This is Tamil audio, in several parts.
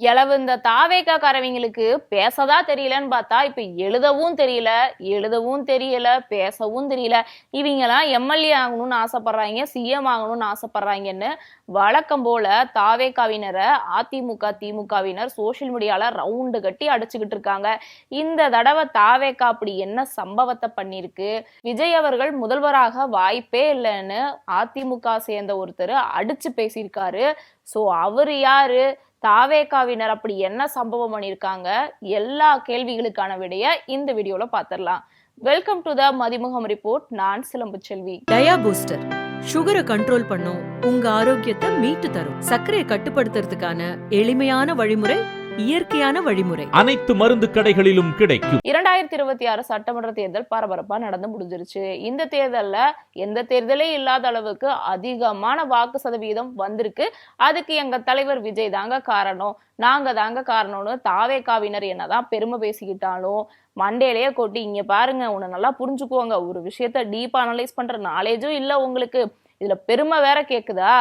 எளவு இந்த தாவேகா காரவங்களுக்கு பேசதா தெரியலன்னு பார்த்தா இப்ப எழுதவும் தெரியல பேசவும் தெரியல. இவங்கெல்லாம் எம்எல்ஏ ஆகணும்னு ஆசைப்படுறாங்க, சிஎம் ஆகணும்னு ஆசைப்படுறாங்கன்னு வழக்கம் போல தாவேகாவினரை அதிமுக திமுகவினர் சோசியல் மீடியால ரவுண்டு கட்டி அடிச்சுக்கிட்டு இருக்காங்க. இந்த தடவை தாவேகா அப்படி என்ன சம்பவத்தை பண்ணிருக்கு, விஜய் அவர்கள் முதல்வராக வாய்ப்பே இல்லைன்னு அதிமுக சேர்ந்த ஒருத்தர் அடிச்சு பேசியிருக்காரு. சோ அவரு யாரு, தாவேகாவினர் அப்படி என்ன சம்பவம் பண்ணிருக்காங்க, எல்லா கேள்விகளுக்கான விடைய இந்த வீடியோல பாத்திரலாம். Welcome to the Mathimugam report. நான் சிலம்பு செல்வி. டயா பூஸ்டர் சுகரை கண்ட்ரோல் பண்ணும், உங்க ஆரோக்கியத்தை மீட்டு தரும். சர்க்கரையை கட்டுப்படுத்துறதுக்கான எளிமையான வழிமுறை, இயற்கையான வழிமுறை. அனைத்து மருந்து கடைகளிலும் கிடைக்கும். 2026 சட்டமன்ற தேர்தல் பரபரப்பா நடந்து முடிஞ்சிருச்சு. இந்த தேர்தல்ல எந்த தேர்தலே இல்லாத அளவுக்கு அதிகமான வாக்கு சதவீதம் வந்திருக்கு. அதுக்கு எங்க தலைவர் விஜய் தாங்க காரணம், நாங்க தாங்க காரணம்னு தாவேகாவினர் என்னதான் பெருமை பேசிக்கிட்டாலும் மண்டேலையே கொட்டி, இங்க பாருங்க உன்னை நல்லா புரிஞ்சுக்குவாங்க, ஒரு விஷயத்த டீப்பா அனலைஸ் பண்ற நாலேஜும் இல்ல உங்களுக்கு, இதுல பெருமை வேற கேக்குதா,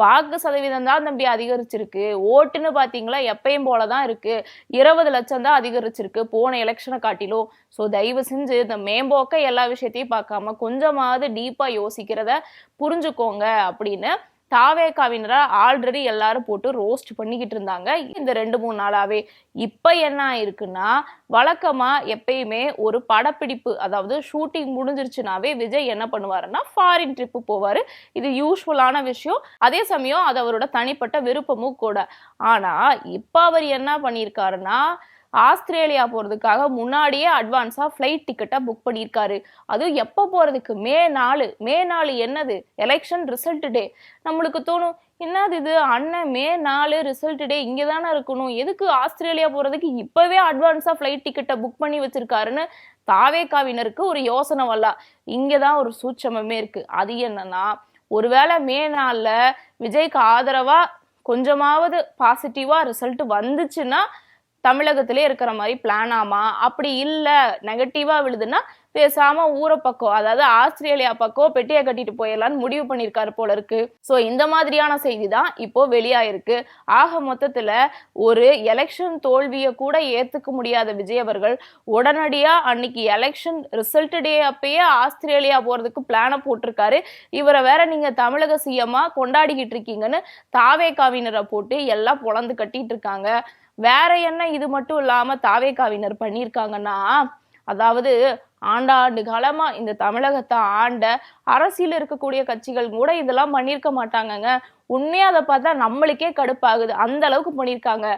வாக்கு சதவீதம் தான் தம்பி அதிகரிச்சிருக்கு, ஓட்டுன்னு பாத்தீங்களா எப்பயும் போலதான் இருக்கு, 20 லட்சம் தான் அதிகரிச்சிருக்கு போன எலெக்ஷனை காட்டிலும். ஸோ தயவு செஞ்சு இந்த மேம்போக்க எல்லா விஷயத்தையும் பார்க்காம கொஞ்சமாவது டீப்பா யோசிக்கிறத புரிஞ்சுக்கோங்க அப்படின்னு தாவேகாவினரை ஆல்ரெடி எல்லாரும் போட்டு ரோஸ்ட் பண்ணிக்கிட்டு இருந்தாங்க இந்த 2-3 நாளாவே. இப்ப என்ன ஆயிருக்குன்னா, வழக்கமா எப்பயுமே ஒரு படப்பிடிப்பு, அதாவது ஷூட்டிங் முடிஞ்சிருச்சுனாவே விஜய் என்ன பண்ணுவாருன்னா ஃபாரின் ட்ரிப்பு போவாரு. இது யூஸ்வலான விஷயம், அதே சமயம் அது அவரோட தனிப்பட்ட விருப்பமும் கூட. ஆனா இப்ப அவர் என்ன பண்ணியிருக்காருன்னா, ஆஸ்திரேலியா போறதுக்காக முன்னாடியே அட்வான்ஸா ஃபிளைட் டிக்கெட்டை புக் பண்ணியிருக்காரு. அதுவும் எப்போ போறதுக்கு, மே 4 என்னது, எலெக்ஷன் ரிசல்ட் டே. நம்மளுக்கு தோணும், என்னது இது அண்ணன் மே 4 ரிசல்ட் டே இங்கதானே இருக்கணும், எதுக்கு ஆஸ்திரேலியா போறதுக்கு இப்பவே அட்வான்ஸா ஃபிளைட் டிக்கெட்டை புக் பண்ணி வச்சிருக்காருன்னு தாவேகாவினருக்கு ஒரு யோசனை வரல. இங்கதான் ஒரு சூட்சமே இருக்கு. அது என்னன்னா, ஒருவேளை மே 4 விஜய்க்கு ஆதரவா கொஞ்சமாவது பாசிட்டிவா ரிசல்ட் வந்துச்சுன்னா தமிழகத்திலே இருக்கிற மாதிரி பிளான் ஆமா, அப்படி இல்ல நெகட்டிவா விழுதுன்னா பேசாம ஊரை பக்கம், அதாவது ஆஸ்திரேலியா பக்கம் பெட்டியை கட்டிட்டு போயிடலான்னு முடிவு பண்ணிருக்காரு போல இருக்கு. சோ இந்த மாதிரியான செய்தி தான் இப்போ வெளியாயிருக்கு. ஆக மொத்தத்துல ஒரு எலெக்ஷன் தோல்வியை கூட ஏத்துக்க முடியாத விஜய் அவர்கள் உடனடியா அன்னைக்கு எலெக்ஷன் ரிசல்ட் டே அப்பயே ஆஸ்திரேலியா போறதுக்கு பிளான போட்டிருக்காரு. இவரை வேற நீங்க தமிழக சிஎம்மா கொண்டாடிக்கிட்டு இருக்கீங்கன்னு தாவேகாவினரை போட்டு எல்லாம் பொழந்து கட்டிட்டு இருக்காங்க. வேற என்ன இது மட்டும் இல்லாம தாவேகாவினர் பண்ணியிருக்காங்கன்னா, அதாவது ஆண்டாண்டு காலமா இந்த தமிழகத்தை ஆண்ட அரசியல் இருக்கக்கூடிய கட்சிகள் கூட இதெல்லாம் பண்ணியிருக்க மாட்டாங்கங்க. உண்மையா அதை பார்த்தா நம்மளுக்கே கடுப்பாகுது, அந்த அளவுக்கு பண்ணியிருக்காங்க.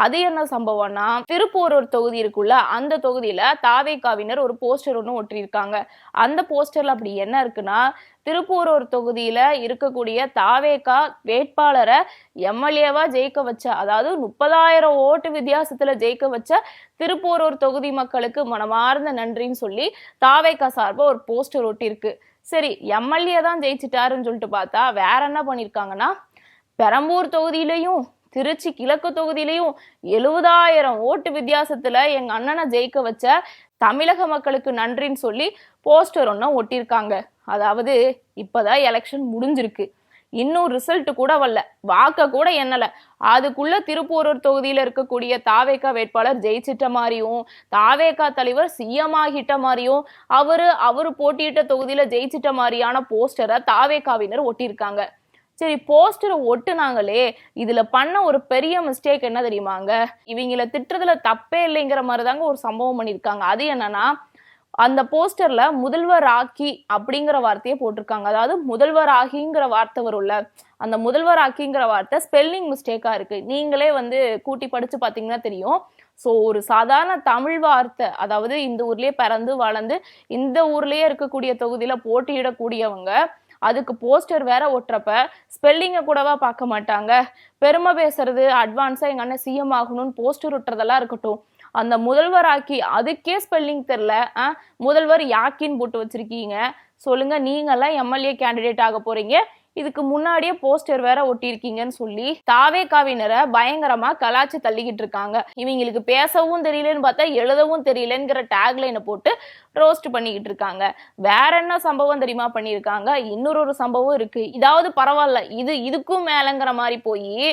அது என்ன சம்பவம்னா, திருப்பூர் ஒரு தொகுதி இருக்குல்ல, அந்த தொகுதியில தாவேகாவினர் ஒரு போஸ்டர் ஒன்று ஒட்டியிருக்காங்க. அந்த போஸ்டர்ல அப்படி என்ன இருக்குன்னா, திருப்பூர் ஒரு தொகுதியில இருக்கக்கூடிய தாவேகா வேட்பாளரை எம்எல்ஏவா ஜெயிக்க வச்ச, அதாவது 30,000 ஓட்டு வித்தியாசத்துல ஜெயிக்க வச்ச திருப்பூர் ஒரு தொகுதி மக்களுக்கு மனமார்ந்த நன்றின்னு சொல்லி தாவேகா சார்பா ஒரு போஸ்டர் ஒட்டியிருக்கு. சரி, எம்எல்ஏ தான் ஜெயிச்சிட்டாருன்னு சொல்லிட்டு பார்த்தா வேற என்ன பண்ணிருக்காங்கன்னா, பெரம்பூர் தொகுதியிலையும் திருச்சி கிழக்கு தொகுதியிலையும் 70,000 ஓட்டு வித்தியாசத்துல எங்க அண்ணனை ஜெயிக்க வச்ச தமிழக மக்களுக்கு நன்றின்னு சொல்லி போஸ்டர் ஒன்னும் ஒட்டியிருக்காங்க. அதாவது இப்பதான் எலெக்ஷன் முடிஞ்சிருக்கு, இன்னும் ரிசல்ட் கூட வரல, வாக்க கூட எண்ணல, அதுக்குள்ள திருப்பூரூர் தொகுதியில இருக்கக்கூடிய தாவேகா வேட்பாளர் ஜெயிச்சிட்ட மாதிரியும் தாவேகா தலைவர் சிஎம் ஆகிட்ட மாதிரியும் அவரு போட்டியிட்ட தொகுதியில ஜெயிச்சிட்ட மாதிரியான போஸ்டரை தாவேகாவினர் ஒட்டியிருக்காங்க. சரி, போஸ்டரை ஒட்டுனாங்களே, இதுல பண்ண ஒரு பெரிய மிஸ்டேக் என்ன தெரியுமாங்க, இவங்கள திட்டுறதுல தப்பே இல்லைங்கிற மாதிரிதாங்க ஒரு சம்பவம் பண்ணியிருக்காங்க. அது என்னன்னா, அந்த போஸ்டர்ல முதல்வர் ஆக்கி அப்படிங்கிற வார்த்தையை போட்டிருக்காங்க. அதாவது முதல்வர் ஆகிங்கிற வார்த்தை வரும்ல, அந்த முதல்வர் ஆக்கிங்கிற வார்த்தை ஸ்பெல்லிங் மிஸ்டேக்கா இருக்கு. நீங்களே கூட்டி படிச்சு பாத்தீங்கன்னா தெரியும். ஸோ ஒரு சாதாரண தமிழ் வார்த்தை, அதாவது இந்த ஊர்லயே பிறந்து வளர்ந்து இந்த ஊர்லயே இருக்கக்கூடிய தொகுதியில போட்டியிடக்கூடியவங்க அதுக்கு போஸ்டர் வேற ஒட்டுறப்ப ஸ்பெல்லிங்கை கூடவா பார்க்க மாட்டாங்க. பெருமை பேசுறது, அட்வான்ஸா எங்க அண்ணன் சிஎம் ஆகணும்னு போஸ்டர் ஒட்டுறதெல்லாம் இருக்கட்டும், அந்த முதல்வர் ஆக்கி அதுக்கே ஸ்பெல்லிங் தெரியல, முதல்வர் யாக்கின்னு போட்டு வச்சிருக்கீங்க. சொல்லுங்க, நீங்க எல்லாம் எம்எல்ஏ கேண்டிடேட் ஆக போறீங்க, இதுக்கு முன்னாடியே போஸ்டர் வேற ஒட்டியிருக்கீங்கன்னு சொல்லி தாவேகாவினரை பயங்கரமா கலாச்சு தள்ளிக்கிட்டு இருக்காங்க. இவங்களுக்கு பேசவும் தெரியலன்னு பார்த்தா எழுதவும் தெரியலங்கிற டேக்லைனை போட்டு ரோஸ்ட் பண்ணிக்கிட்டு இருக்காங்க. வேற என்ன சம்பவம் தெரியுமா பண்ணியிருக்காங்க, இன்னொரு சம்பவம் இருக்கு. இதாவது பரவாயில்ல, இதுக்கும் மேலங்கிற மாதிரி போய்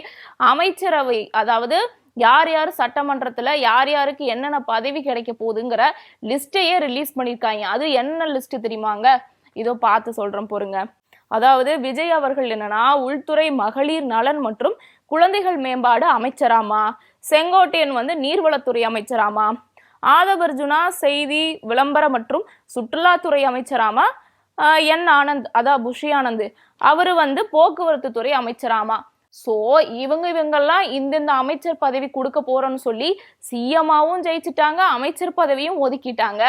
அமைச்சரவை, அதாவது யார் யார் சட்டமன்றத்துல யார் யாருக்கு என்னென்ன பதவி கிடைக்க போகுதுங்கிற லிஸ்டையே ரிலீஸ் பண்ணிருக்காங்க. அது என்ன லிஸ்ட் தெரியுமாங்க? இதோ பார்த்து சொல்றேன் பொறுங்க. அதாவது விஜய் அவர்கள் என்னன்னா உள்துறை மகளிர் நலன் மற்றும் குழந்தைகள் மேம்பாடு அமைச்சராமா, செங்கோட்டையன் நீர்வளத்துறை அமைச்சராமா, ஆதவர்ஜுனா செய்தி விளம்பர மற்றும் சுற்றுலாத்துறை அமைச்சராமா, என் ஆனந்த் அதான் புஷி ஆனந்த் அவரு போக்குவரத்து துறை அமைச்சராமா. சோ இவங்கெல்லாம் இந்த அமைச்சர் பதவி கொடுக்க போறோம்னு சொல்லி சிஎம்மாவும் ஜெயிச்சுட்டாங்க, அமைச்சர் பதவியும் ஒதுக்கிட்டாங்க.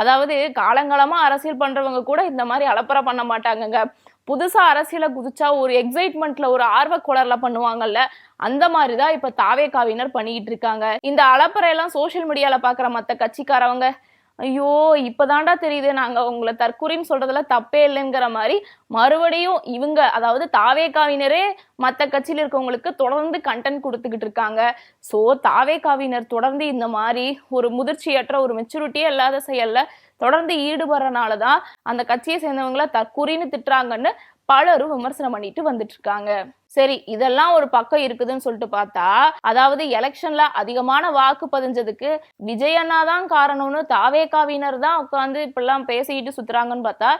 அதாவது காலங்காலமா அரசியல் பண்றவங்க கூட இந்த மாதிரி அலப்பறை பண்ண மாட்டாங்கங்க. புதுசா அரசியல குதிச்சா ஒரு எக்ஸைட்மெண்ட்ல ஒரு ஆர்வ கோளர்ல பண்ணுவாங்கல்ல, அந்த மாதிரிதான் இப்ப தாவேகாவினர் பண்ணிக்கிட்டு இருக்காங்க. இந்த அலப்பறை எல்லாம் சோசியல் மீடியால பாக்குற மத்த கட்சிக்காரவங்க ஐயோ இப்பதான்டா தெரியுது நாங்க உங்களை தற்கூரின்னு சொல்றதுல தப்பே இல்லைங்கிற மாதிரி மறுபடியும் இவங்க அதாவது தாவேகாவினரே மத்த கட்சியில இருக்கவங்களுக்கு தொடர்ந்து கண்டென்ட் கொடுத்துக்கிட்டு இருக்காங்க. சோ தாவேகாவினர் தொடர்ந்து இந்த மாதிரி ஒரு முதிர்ச்சியற்ற ஒரு மெச்சூரிட்டியே இல்லாத செயல்ல தொடர்ந்து ஈடுபடுறனாலதான் அந்த கட்சியை சேர்ந்தவங்கள தற்கூரின்னு திட்டுறாங்கன்னு பலரும் விமர்சனம் பண்ணிட்டு வந்துட்டு இருக்காங்க. சரி, இதெல்லாம் ஒரு பக்கம் இருக்குதுன்னு சொல்லிட்டு பார்த்தா, அதாவது எலெக்ஷன்ல அதிகமான வாக்கு பதிஞ்சதுக்கு விஜய் அண்ணா தான் காரணம்னு தாவேகாவினர் தான் உட்காந்து இப்பெல்லாம் பேசிக்கிட்டு சுத்துறாங்கன்னு பார்த்தா,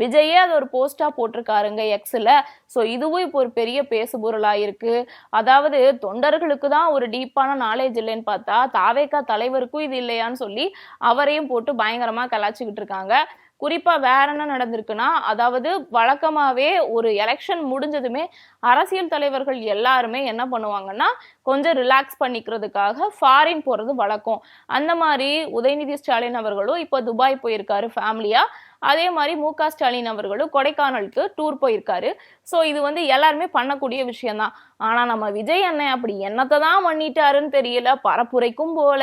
விஜயே அது ஒரு போஸ்டா போட்டிருக்காருங்க எக்ஸ்ல. சோ இதுவும் இப்போ ஒரு பெரிய பேசுபொருளா இருக்கு. அதாவது தொண்டர்களுக்கு தான் ஒரு டீப்பான நாலேஜ் இல்லைன்னு பார்த்தா, தாவேகா தலைவருக்கும் இது இல்லையான்னு சொல்லி அவரையும் போட்டு பயங்கரமா கலாச்சிக்கிட்டு இருக்காங்க. குறிப்பா வேற என்ன நடந்திருக்குன்னா, அதாவது வழக்கமாவே ஒரு எலெக்ஷன் முடிஞ்சதுமே அரசியல் தலைவர்கள் எல்லாருமே என்ன பண்ணுவாங்கன்னா கொஞ்சம் ரிலாக்ஸ் பண்ணிக்கிறதுக்காக ஃபாரின் போறது வழக்கம். அந்த மாதிரி உதயநிதி ஸ்டாலின் அவர்களும் இப்போ துபாய் போயிருக்காரு ஃபேமிலியா. அதே மாதிரி மு.க. ஸ்டாலின் அவர்களும் கொடைக்கானலுக்கு டூர் போயிருக்காரு. ஸோ இது எல்லாருமே பண்ணக்கூடிய விஷயம்தான். ஆனா நம்ம விஜய் அண்ணன் அப்படி என்னத்தை தான் பண்ணிட்டாருன்னு தெரியல. பரப்புரைக்கும் போல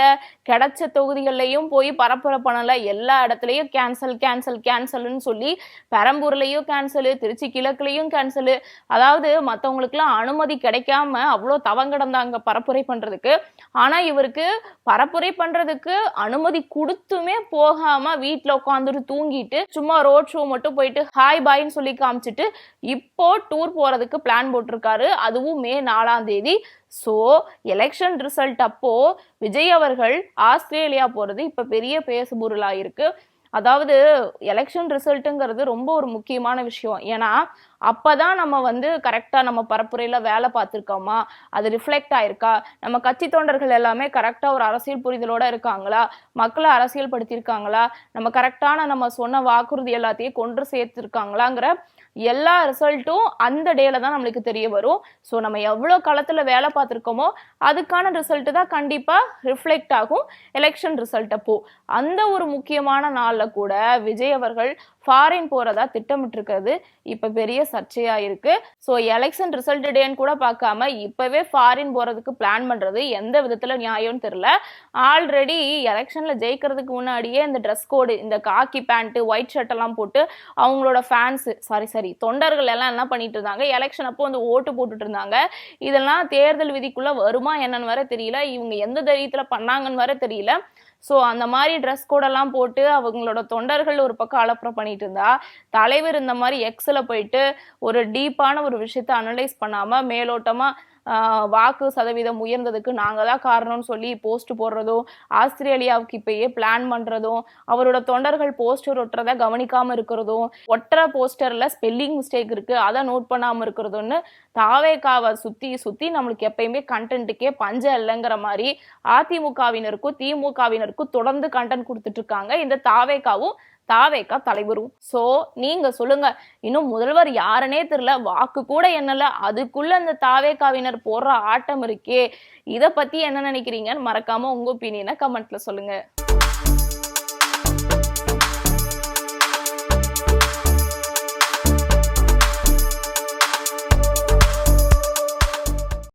கிடைச்ச தொகுதிகள்லையும் போய் பரப்புரை பண்ணல, எல்லா இடத்துலயும் கேன்சல் கேன்சல் கேன்சல்னு சொல்லி பெரம்பூர்லயும் கேன்சலு, திருச்சி கிழக்குலயும் கேன்சலு. அதாவது மற்றவங்களுக்குலாம் அனுமதி கிடைக்காம அவ்வளோ தவங்கிடந்தாங்க பரப்புரை பண்றதுக்கு. ஆனா இவருக்கு பரப்புரை பண்றதுக்கு அனுமதி கொடுத்துமே போகாம வீட்டுல உட்காந்துட்டு தூங்கிட்டு சும்மா ரோட் ஷோ மட்டும் போயிட்டு ஹாய் பாய்ன்னு சொல்லி காமிச்சிட்டு இப்போ டூர் போறதுக்கு பிளான் போட்டிருக்காரு. அதுவும் மே 4ஆம் தேதி. சோ எலெக்ஷன் ரிசல்ட் அப்போ விஜய் அவர்கள் ஆஸ்திரேலியா போறது இப்ப பெரிய பேசுபொருளா இருக்கு. அதாவது எலெக்ஷன் ரிசல்ட்டுங்கிறது ரொம்ப ஒரு முக்கியமான விஷயம். ஏன்னா அப்பதான் நம்ம கரெக்டா நம்ம பரப்புரையில வேலை பார்த்திருக்கோமா, அது ரிஃப்ளெக்ட் ஆயிருக்கா, நம்ம கட்சி தொண்டர்கள் எல்லாமே கரெக்டா ஒரு அரசியல் புரிதலோட இருக்காங்களா, மக்களை அரசியல் படுத்தியிருக்காங்களா, நம்ம கரெக்டான நம்ம சொன்ன வாக்குறுதி எல்லாத்தையும் கொண்டு சேர்த்திருக்காங்களாங்கிற எல்லா ரிசல்ட்டும் அந்த டேல தான் நம்மளுக்கு தெரிய வரும். ஸோ நம்ம எவ்வளோ களத்துல வேலை பார்த்துருக்கோமோ அதுக்கான ரிசல்ட் தான் கண்டிப்பா ரிஃப்ளெக்ட் ஆகும் எலெக்ஷன் ரிசல்ட் அப்போ. அந்த ஒரு முக்கியமான நாள்ல கூட விஜய் அவர்கள் ஃபாரின் போறதா திட்டமிட்டு இருக்கிறது இப்ப பெரிய சர்ச்சையா இருக்கு. ஸோ எலெக்ஷன் ரிசல்ட் டேன்னு கூட பார்க்காம இப்பவே ஃபாரின் போறதுக்கு பிளான் பண்றது எந்த விதத்துல நியாயம்னு தெரியல. ஆல்ரெடி எலெக்ஷன்ல ஜெயிக்கிறதுக்கு முன்னாடியே இந்த ட்ரெஸ் கோடு, இந்த காக்கி பேண்ட் ஒயிட் ஷர்ட் எல்லாம் போட்டு அவங்களோட ஃபேன்ஸ் சாரி தொண்டர்கள் எல்லாம் என்ன பண்ணிட்டு இருந்தாங்க, எலெக்ஷன் அப்போ ஓட்டு போட்டுட்டு இருந்தாங்க. இதெல்லாம் தேர்தல் விதிக்குள்ள வருமா என்னன்னு வேற தெரியல, இவங்க எந்த தைரியத்துல பண்ணாங்கன்னு வேற தெரியல. ஸோ அந்த மாதிரி ட்ரெஸ் கோடெல்லாம் போட்டு அவங்களோட தொண்டர்கள் ஒரு பக்கம் அலப்பறை பண்ணிட்டு இருந்தா, தலைவர் இந்த மாதிரி எக்ஸில் போயிட்டு ஒரு டீப்பான ஒரு விஷயத்த அனலைஸ் பண்ணாம மேலோட்டமா வாக்கு சதவீதம் உயர்ந்ததுக்கு நாங்க தான் காரணம்னு சொல்லி போஸ்ட் போடுறதும், ஆஸ்திரேலியாவுக்கு இப்பயே பிளான் பண்றதும், அவரோட தொண்டர்கள் போஸ்டர் ஒட்டுறத கவனிக்காம இருக்கிறதும், ஒற்ற போஸ்டர்ல ஸ்பெல்லிங் மிஸ்டேக் இருக்கு அதை நோட் பண்ணாம இருக்கிறதுன்னு தாவேகாவை சுத்தி சுத்தி நம்மளுக்கு எப்பயுமே கண்டென்ட்டுக்கே பஞ்சம் இல்லைங்கிற மாதிரி அதிமுகவினருக்கும் திமுகவினருக்கும் தொடர்ந்து கண்டென்ட் கொடுத்துட்டு இருக்காங்க இந்த தாவேகாவும் தாவேகா தலைவரும். சோ நீங்க சொல்லுங்க, இன்னும் முதல்வர் யாருன்னே தெரியல, வாக்கு கூட என்னல, அதுக்குள்ள இந்த தாவேகாவினர் போடுற ஆட்டம் இருக்கே, இத பத்தி என்ன நினைக்கிறீங்கன்னு மறக்காம உங்க ஒப்பீனியனை கமெண்ட்ல சொல்லுங்க.